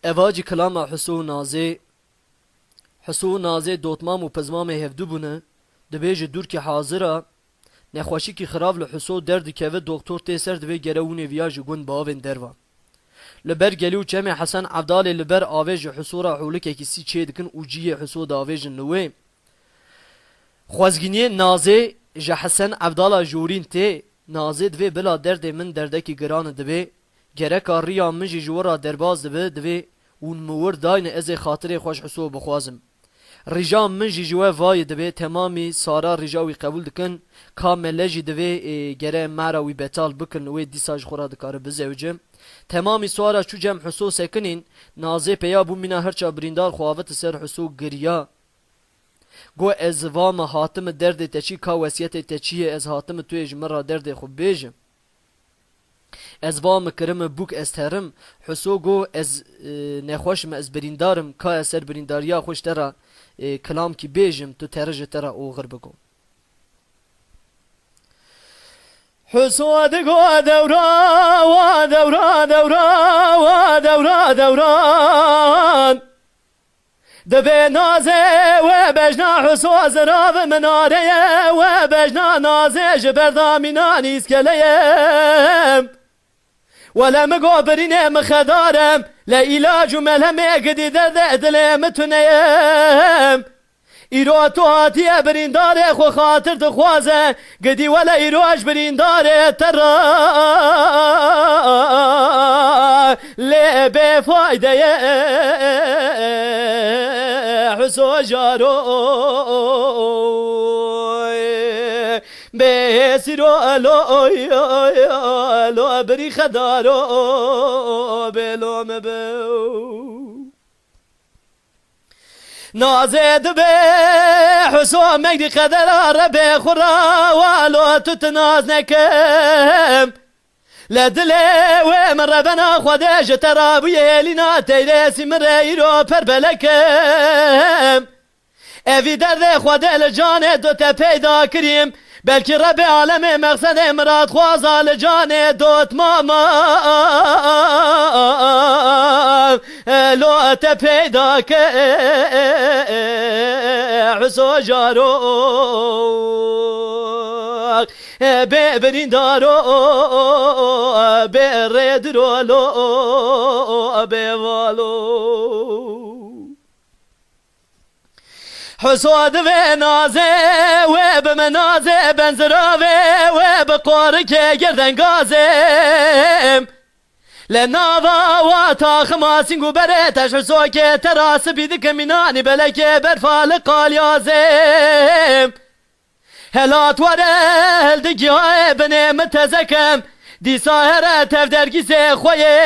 اواجی کلام حسو نازه حسو نازه دوتمام و پزمام هفدو بونه دبیج دور که حاضره نخوشی که خراب لحسو درد که و دکتر تیسر دوی گرهون ویاج گون باوین دروا لبر گلیو چمه حسن عبدال لبر آویج حسو را حولکه کسی چه دکن اوجی حسو داویج نوی خوازگینی نازه جه حسن عبدال جورین تی نازه دوی بلا درد من درده که گران دوی گره کاریا من جی جورا درباز دوی اون مور داین از خاطر خوش حسو بخوازم رجام من جی جوه وای دوی تمامی سارا رجاوی قبول دکن کامل جی دوی گره مراوی بتال بکن وی دیساج خورا دکاره بزوجم تمامی سوارا چو جم حسو سکنین نازه پیا بو مینا هرچا بریندار خواهوت سر حسو گریا گو از وام حاتم درد تچی کا وسیعت تچیه از حاتم توی جمرا درد خوب بیجم از وام کرم بوک استرم حسو گو از نخوشم از بریندارم کا اثر برینداریا خوش ترا کلام کی بیجم تو ترج ترا او غرب گو حسو دگو دورا و دورا دورا و دورا دوران دبی نازه و بجنا حسو زراف مناره و بجنا نازه جبردامنا نیز کلیم ولم قابرين مخدارم لا علاج ملهم قدي درد دلم تنيم ایرو تو هاتی بریندار خو خاطر تخوازه قدي ولا ایروش بریندار ترا لی بفایده حسو جارو بسیرو الو بری خدارو بلو مبو نازد به حسو مگدی قدر ربی خورا والو تتناز نکم لدلي ومن ربنا خداج ترابي لنا تيرسي مريرو پر بلکم اوی درد خدا لجان دو تا پیدا کریم بلکه رب عالم مقصد مراد خوازا لجان دوت ماما لو تا پیدا که حسو جارو ببرین دارو بردرو لو بوالو حسود و نازه و بمنازه بنزراوه و بقارك گردن گازم لناوا و تاخ ماسنگو برتش حسو که تراس بیدک منانی بلکه برفال قالیازم هلات ورل دگی های بنه متزکم دی ساهره تفدرگی سه خویه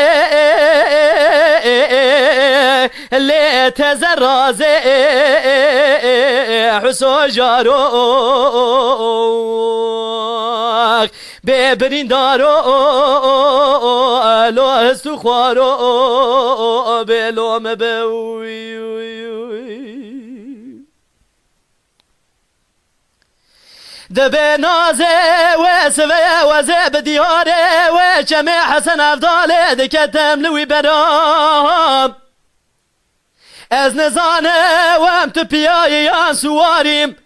لی تزرازه حسو جارو ببرین دارو لو هستو خوارو بلو مبوی دبي نازه وسوي وزب دياره وجمع حسن افضل دكتم لوي برام از نزانه وام تبياي يا سواريم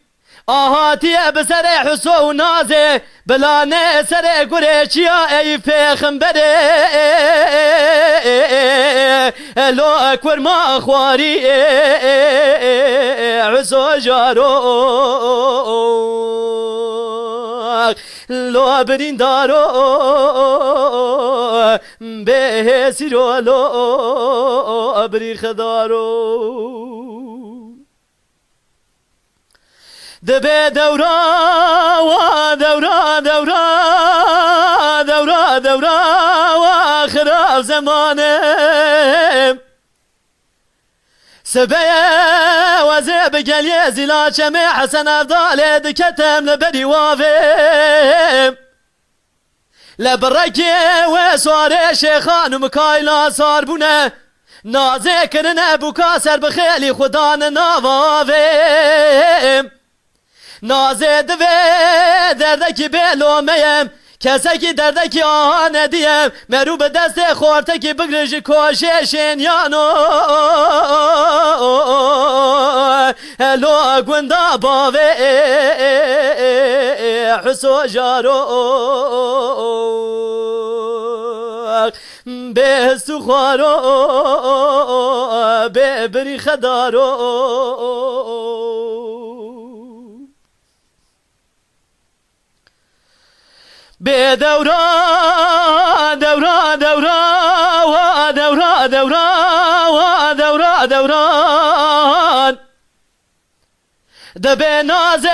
آهاتي بسر حسو نازه بلانه سر قريشيا اي فخم بده لو اكبر ما خواري حسو جارو لو برین دارو به سیرو لو بری خدارو دبه دورا و دورا دورا دورا دورا و خراب زمانه سبيا وزب قال زلا شمع حسن افضل دكتم لبدي وافم لبركي وصار شيخان ومكايلا صار بنا نازكرنا بكاسر بخيلي خدان نوافم نازد في دردك بلو ميم کسی که دردکی آهانه دیم مرو به دست خورته که بگرش کوششین یانو هلو گوندا باوه حسو جارو به سخارو به بری خدارو به دوران دوران دوران دوران دوران دوران دوران دبي نازي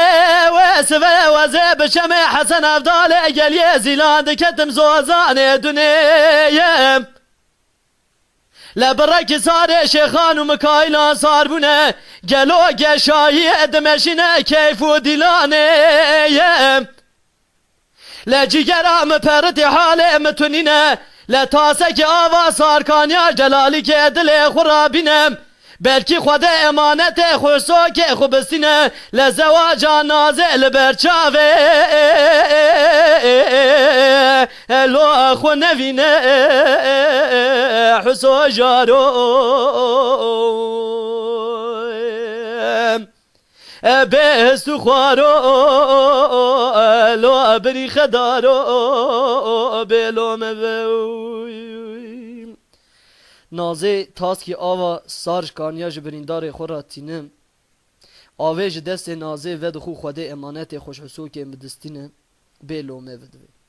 وسفي وزي بشمي حسن افضل قال زيلاند كتم زوزان دنيا لبرك صار شيخان ومكايلان صار بنا قالوا قشاي دمشنا كيف وديلاني لا جيجرا مبرت حالي متونينا لا تاسك آوا صار كانيا جلالي كدل خرابينم بلکی خود امانت خوشو که خوبستینه لزواجا نازل برچاوه لو خو نوینه حسو جارو بهستو خوارو لو بری خدارو بلو مبوی نازه تاست که آوا سارش کانیاج بریندار خورا تینم آوه دست نازه ود خو خوده امانت خوش حسو که مدستینه به لومه ودوی